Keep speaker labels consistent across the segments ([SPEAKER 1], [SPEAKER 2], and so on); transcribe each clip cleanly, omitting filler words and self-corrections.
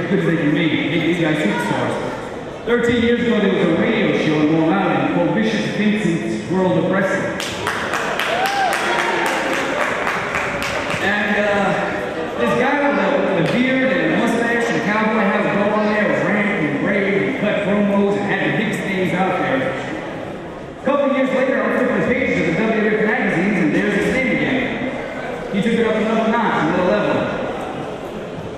[SPEAKER 1] good as they can make these guys superstars. 13 years ago, there was a radio show in Long Island called Vicious Vincent's World of Wrestling. And this guy with a beard and a mustache and a cowboy hat would go on there with rant and rave and cut promos and had the biggest names out there. A couple of years later, I'm flipping the pages of the WWF magazines and there's his name again. He took it up another notch, another level.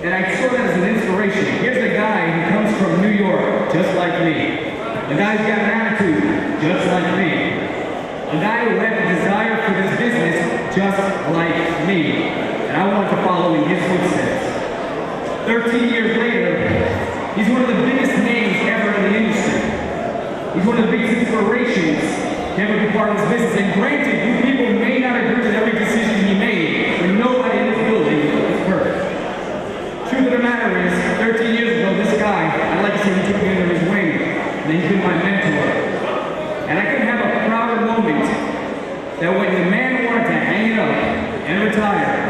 [SPEAKER 1] And I saw that as an inspiration. Here's a guy who comes from New York, just like me. A guy who's got an attitude, just like me. A guy who had a desire for this business, just like me. And I want to follow in his footsteps. 13 years later, he's one of the biggest names ever in the industry. He's one of the biggest inspirations to ever be part of this business. And granted, you people may not agree with every decision he made, but nobody in this building is perfect. Truth of the matter is, 13 years ago, this guy, I like to say he took me under his wing, and he's been my mentor. And I couldn't have a prouder moment that when the man wanted to hang it up and retire,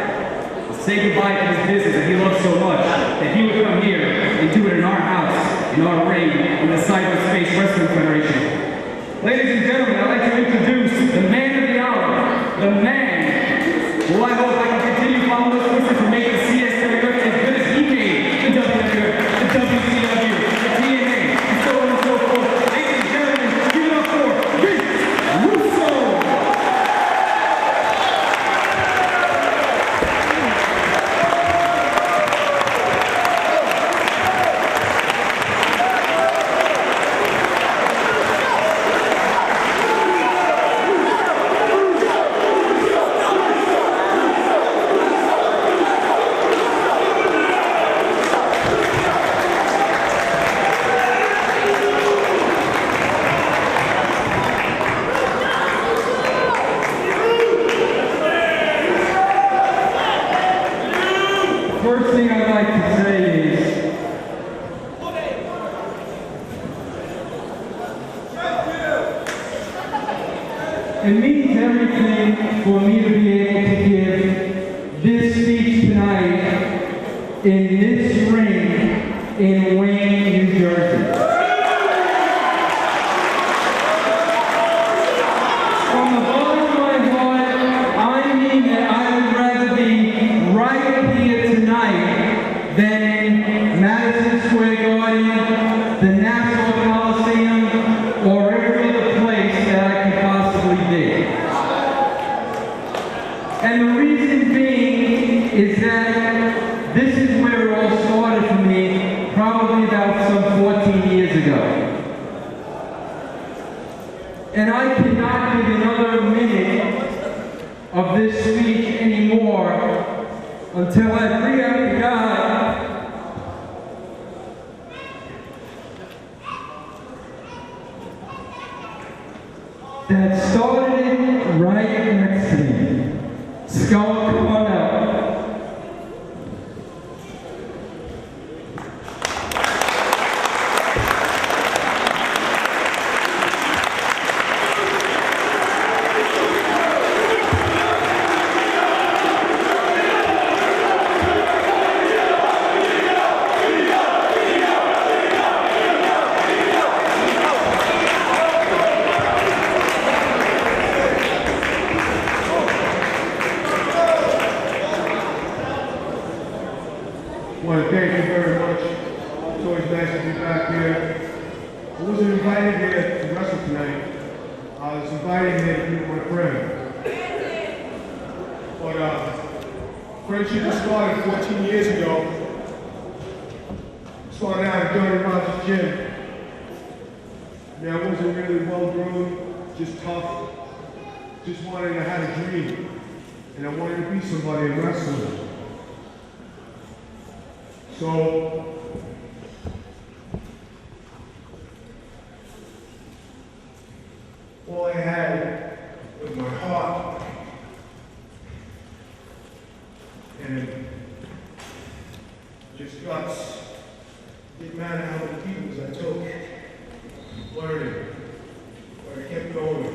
[SPEAKER 1] say goodbye to this business that he loves so much, that he would come here and do it in our house, in our ring, in the Cyberspace Wrestling Federation. Ladies and gentlemen, I'd like to introduce the man of the hour, the man who I hope I can continue following those footsteps and make the CSWF as good as he made the WWF, the WCW, the TNA, and so on and so forth. Ladies and gentlemen, give it up for Vince Russo! First thing I'd like to say is, it means everything for me to be able to give this speech tonight in this ring in Wayne, New Jersey. From the bottom of my heart, I mean that I would rather be right here tonight than in Madison Square Garden, the Nassau Coliseum, or every other place that I could possibly be. And the reason being is that this is where it all started for me, probably about some 14 years ago. And I cannot give another minute of this speech anymore until I bring out the guy that started it right next to me. Skull, come on out.
[SPEAKER 2] I want to thank you very much. It's always nice to be back here. I wasn't invited here to wrestle tonight. I was invited here to be with my friend. But friendship was started 14 years ago. Started out at Johnny Rogers' gym. I wasn't really well grown, just tough. Just wanted to have a dream. And I wanted to be somebody in wrestling. So, all I had was my heart and just guts. Didn't matter how many people I took, learning, but I kept going.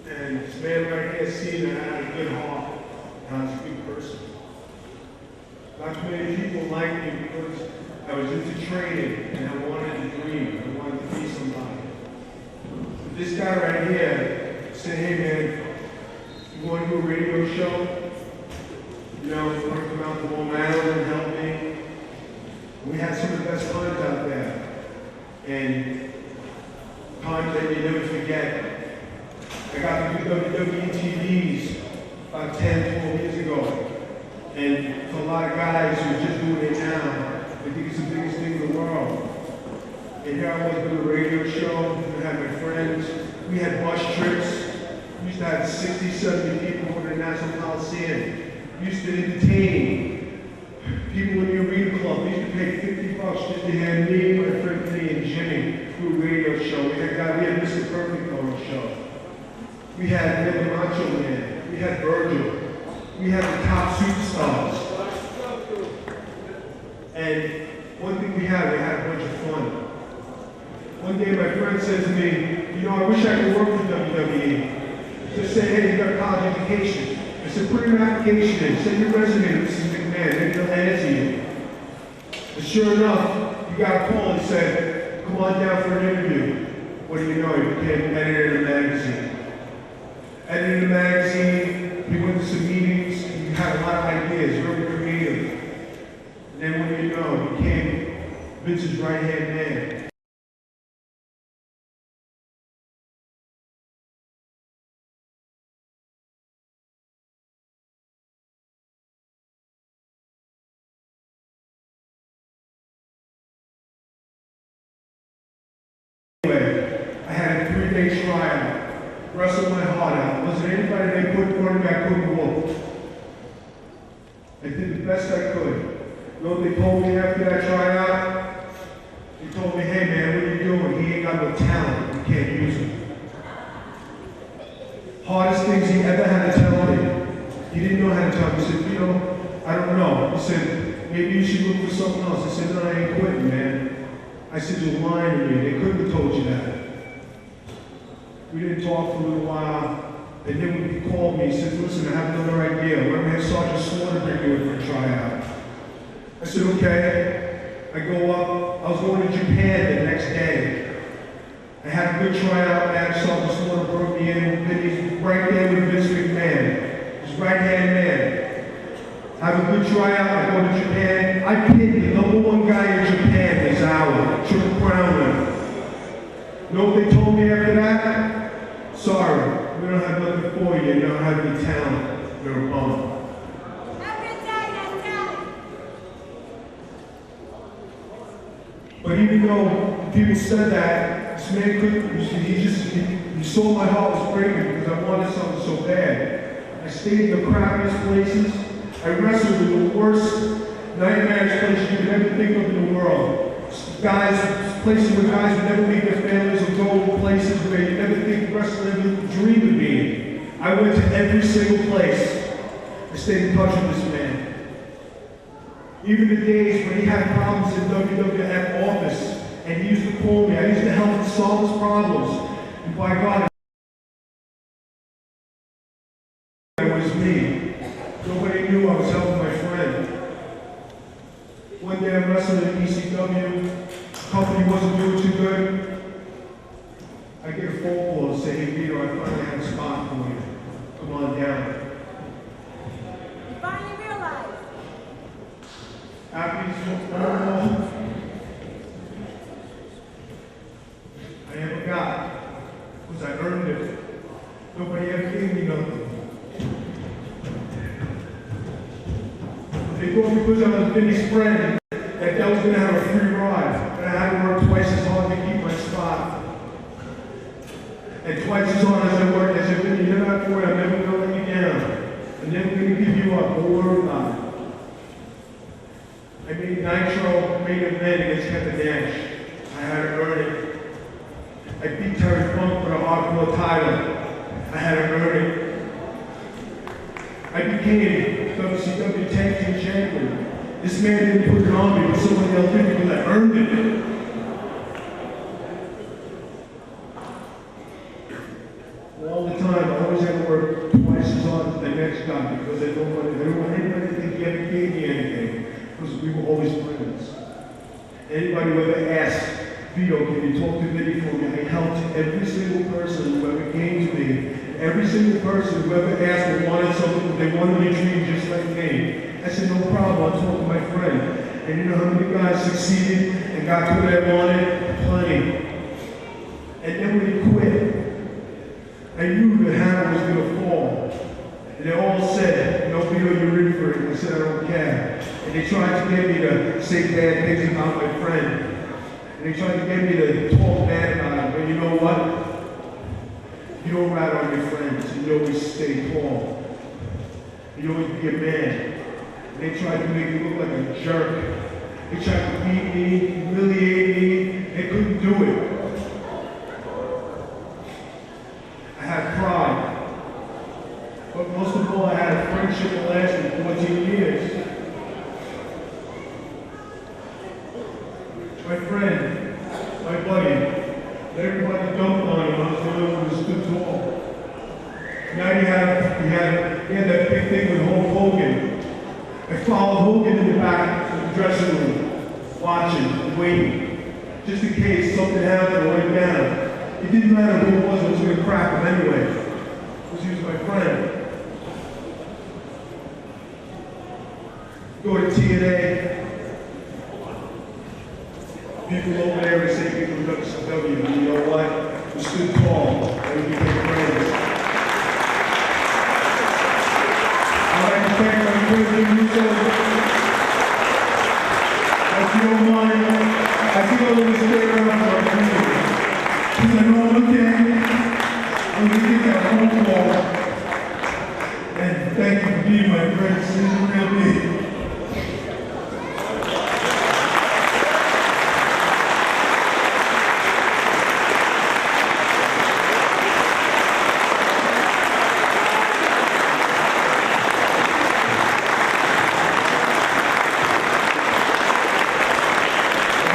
[SPEAKER 2] And this man right here seeing that I had a good heart, and I was a good person. Not too many people liked me because I was into training and I wanted to dream. I wanted to be somebody. But this guy right here said, hey man, you want to do a radio show? You know, you want to come out to Long Island and help me? We had some of the best times out there. And times that you never forget. I got to do WWE TVs about 10, 12 years ago. And for a lot of guys who are just doing it now, they think it's the biggest thing in the world. And here I was doing a radio show, I had my friends, we had bus trips, we used to have 60, 70 people go to the National Coliseum. We used to entertain people in the arena club. We used to pay $50 just to hear me, my friend Lee, and Jimmy do a radio show. We had Mr. Perfect on the show. We had the Macho Man, we had Virgil. We had the top superstars. And one thing we had a bunch of fun. One day my friend said to me, you know, I wish I could work for WWE. Just say, hey, you got a college education. I said, put your application in, send your resume to Mrs. McMahon, maybe they'll answer you. And sure enough, you got a call and said, come on down for an interview. What do you know, you became editor of the magazine. Editor of the magazine, we went to some meetings, and you had a lot of ideas, very creative. And then when you know, you became Vince's right-hand man. Anyway, I had a 3-day trial. Wrestled my heart out. Wasn't anybody they put in front of me I couldn't whoop. I did the best I could. You know what they told me after that tryout? They told me, hey man, what are you doing? He ain't got no talent. You can't use him. Hardest things he ever had to tell me. He didn't know how to tell me. He said, you know, I don't know. He said, maybe you should look for something else. I said, no, I ain't quitting, man. I said, you're lying to me. They couldn't have told you that. We didn't talk for a little while, and then when he called me, he said, listen, I have another idea. Why don't we have Sergeant Slaughter bring you in for a tryout? I said, okay. I go up. I was going to Japan the next day. I had a good tryout match. Sergeant Slaughter brought me in. He's right there with Vince McMahon. His right-hand man. Have a good tryout. I go to Japan. I pinned the #1 guy in Japan this hour, Triple Crown winner. You know what they told me after that? Sorry, we don't have nothing for you. You don't have any talent. You're a bum. But even though people said that, this man couldn't, he saw my heart was breaking because I wanted something so bad. I stayed in the crappiest places. I wrestled in the worst nightmarish places you could ever think of in the world. Places where guys would never meet their families, or go places where you never think wrestling ever dream of being. I went to every single place. I stayed in touch with this man. Even the days when he had problems in WWF office, and he used to call me, I used to help him solve his problems. And by God, it was me. Nobody knew I was helping my friend. One day I'm wrestling at ECW. Company wasn't doing too good. I get a phone call and say, hey Vito, I finally have a spot for you. Come on down.
[SPEAKER 3] You finally realized.
[SPEAKER 2] After he's normal, I never got it. Because I earned it. Nobody ever gave me nothing. They thought because I was Vinny's friend, that I was going to have a free ride. I had to work twice as hard to keep my spot. And twice as hard as I worked, I said, Vinny, you're not for it. I'm never going to let you down. I'm never going to give you up. Don't worry about it. I made Nitro main event against Kevin Nash. I had to earn it. I beat Terry Funk for the hardcore title. I had to earn it. I became WCW Tag Team Champion. This man didn't put it on me, but somebody else did because I earned it. All the time, I always had to work twice as hard as the next guy because I don't want anybody to think he ever gave me anything. because we were always friends. Anybody who ever asked, Vito, can you talk to Vinny for me? I helped every single person who ever came to me. Every single person who ever asked or wanted something, they wanted a dream just like me. I said, no problem, I'll talk to my friend. And you know how many guys succeeded and got to where they wanted? Plenty. And then when he quit, I knew the hammer was going to fall. And they all said, no, Vito, you're in for it. And I said, I don't care. And they tried to get me to say bad things about my friend. And they tried to get me to talk bad about him. But you know what? You don't rat on your friends. You always stay tall. You always be a man. And they tried to make me look like a jerk. They tried to beat me, humiliate me. They couldn't do it. I had pride. But most of all, I had a friendship that lasted 14 years. My friend, my buddy, everybody dumped on him. I was the only one who stood tall. Now he had that big thing with Hulk Hogan. I followed Hogan in the back of the dressing room, watching, waiting, just in case something happened or went down. It didn't matter who it was going to crack him anyway, because he was my friend. Go to TNA. People over there would say people from WCW, and you know what? We stood tall, and we became friends. I'd like to thank my friend Vince Russo. If you don't mind, I think I'm going to stay around for a few minutes. Because I know I'm okay. I'm going to get that phone call. And thank you for being my friend. This is real big.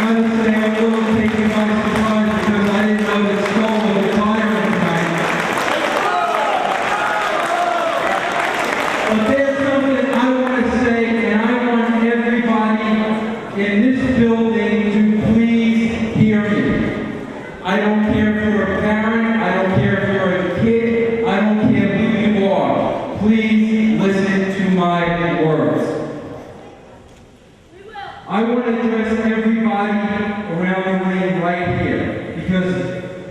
[SPEAKER 1] Honestly, I'm a little taken by surprise because I didn't know that Skull was retiring tonight. But there's something I want to say, and I want everybody in this building to please hear me. I don't care if you're a parent, I don't care if you're a kid, I don't care who you are. Please listen to my words. I want to address everybody around the ring right here, because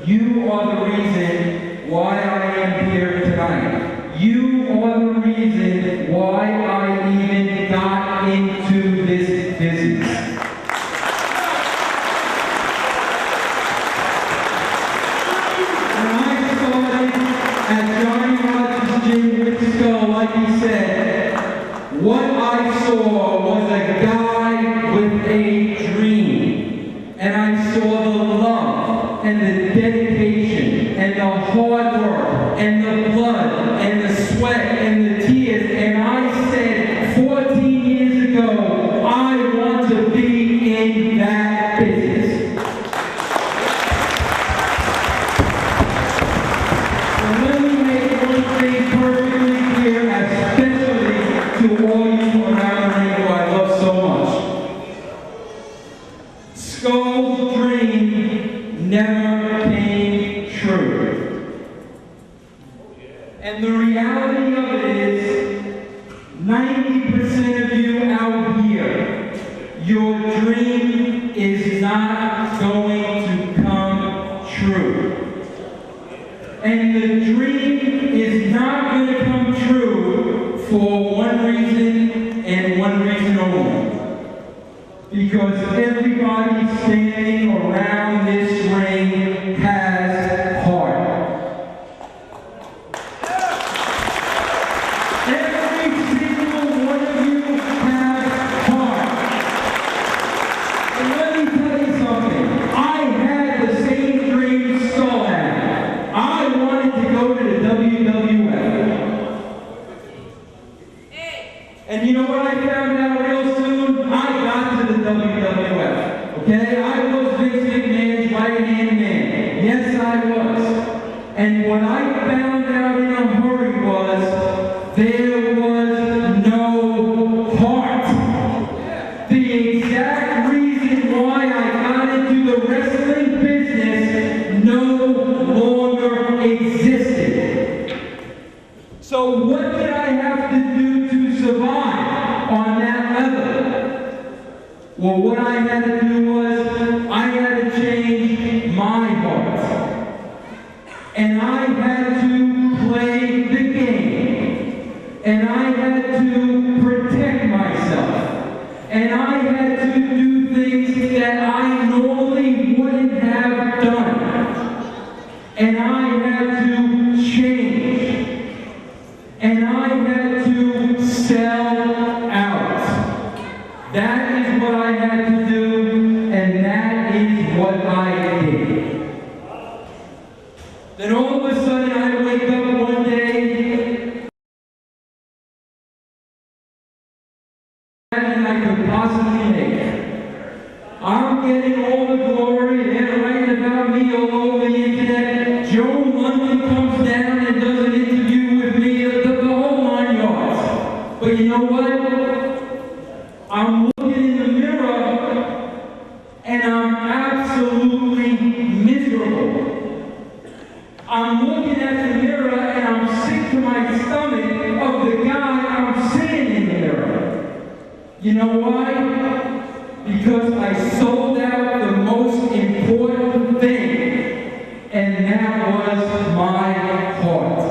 [SPEAKER 1] you are the reason why I am here tonight. You are the reason why I even got into this business. When I started at Johnny Roger's gym with Skull, like he said, what I saw was a guy with a dream. And I saw the love and the dedication and the hard work and the blood and the sweat and the tears. And I said 14 years ago, I want to be in that business. So let me make one thing perfectly clear, especially to all you around the ring who I love so much. Skull's dream never came true. And the reality of it is, 90% of you out here, your dream is not going to come true. And the dream is not going to come true for one reason and one reason only. Because everybody standing around this ring has heart. Every single one of you has heart. And let me tell you something. I had the same dream Skull had. I wanted to go to the WWF. And you know what I found out real soon? I got to the WWF. Okay? I was Vince So what did I have to do to survive on that level? Well, what I had to do was I had to change my heart. And I had to play the game. And I had to protect myself. And I had to do things that I normally wouldn't have done. And I had to change. And I had to sell out. That is what I had to do, and that is what I did. Then all of a sudden I wake up one day and I could possibly make. I'm getting all the glory, they're writing about me all over the internet. Joe London comes down and does an interview with me, the whole 9 yards. But you know what? I'm looking in the mirror and I'm absolutely miserable. I'm looking at the mirror and I'm sick to my stomach of the guy I'm seeing in the mirror. You know why? Because I sold out the most important thing, and that was my heart.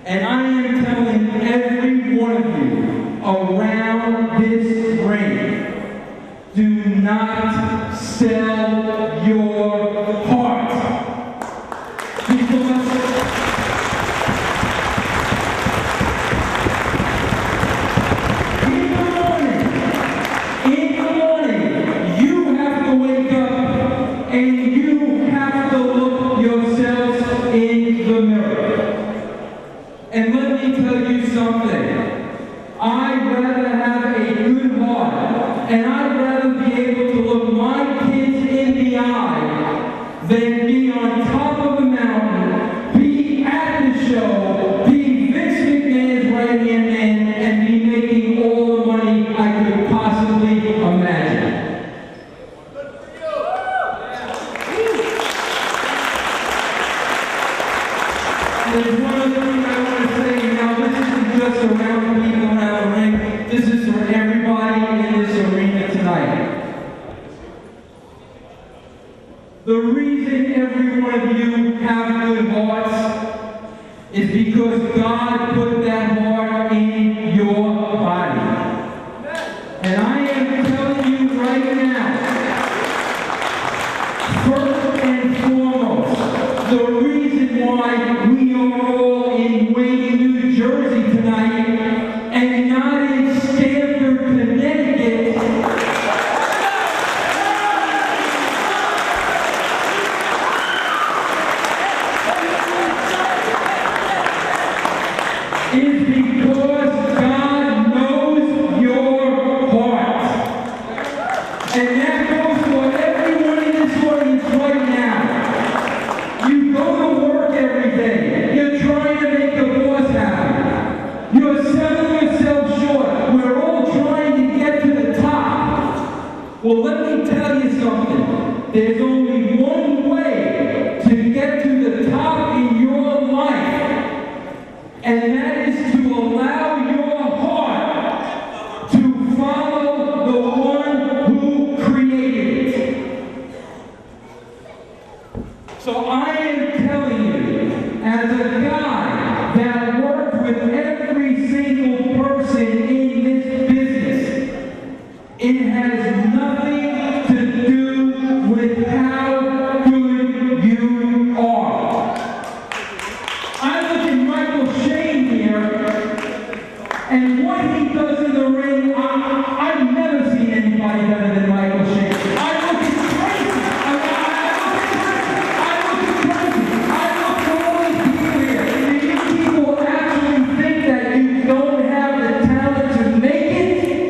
[SPEAKER 1] And I am telling every one of you around this ring, do not sell your heart. Because in the morning, you have to wake up and you have to look yourselves in the mirror. And let me tell you something. I'd rather have a good heart, and I'd rather be able to look my kids in the eye than be on top of a mountain, be at the show, be Vince McMahon's right-hand man, and be making all the money I could possibly imagine. There's one other thing I want to say. Now, this isn't just around the people around the ring. This is for everybody in this arena tonight. The reason every one of you have good hearts is because God put that heart in your body. And I am telling you right now, first and foremost, the reason why we are all in Wayne, New Jersey tonight and not in Stamford, Connecticut is because God knows your heart. And that goes for everyone in this audience right now. You go to work every day. You're trying to make the boss happy. You're selling yourself short. We're all trying to get to the top. Well, let me tell you something. There's only one way to get to the top in your life, and that is to allow your heart to follow the one who created it. So I am telling you, as a guy that worked with every single person in this business, it has nothing to do with how good you are. I look at Michael Shane here, and what he does in the ring, I've never seen anybody better than Michael Shane. I look at Tracy. I look at all these people here. And you people actually think that you don't have the talent to make it?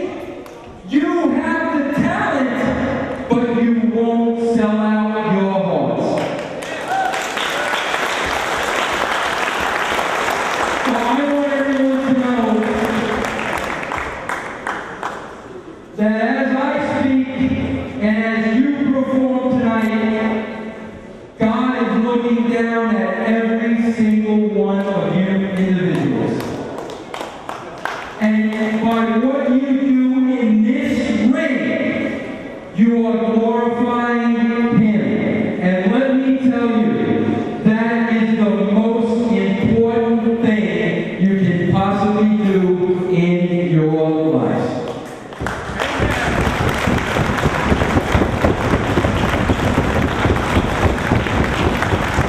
[SPEAKER 1] You have the talent, but you won't sell out your hearts. So I want everyone to know that as I speak and as you perform tonight, God is looking down at every single one of you
[SPEAKER 4] individuals. And by what you do in this ring, you are glorifying Him. And let me tell you, that is the most important thing you can possibly do in your life.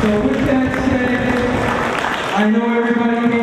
[SPEAKER 4] So with that said, I know everybody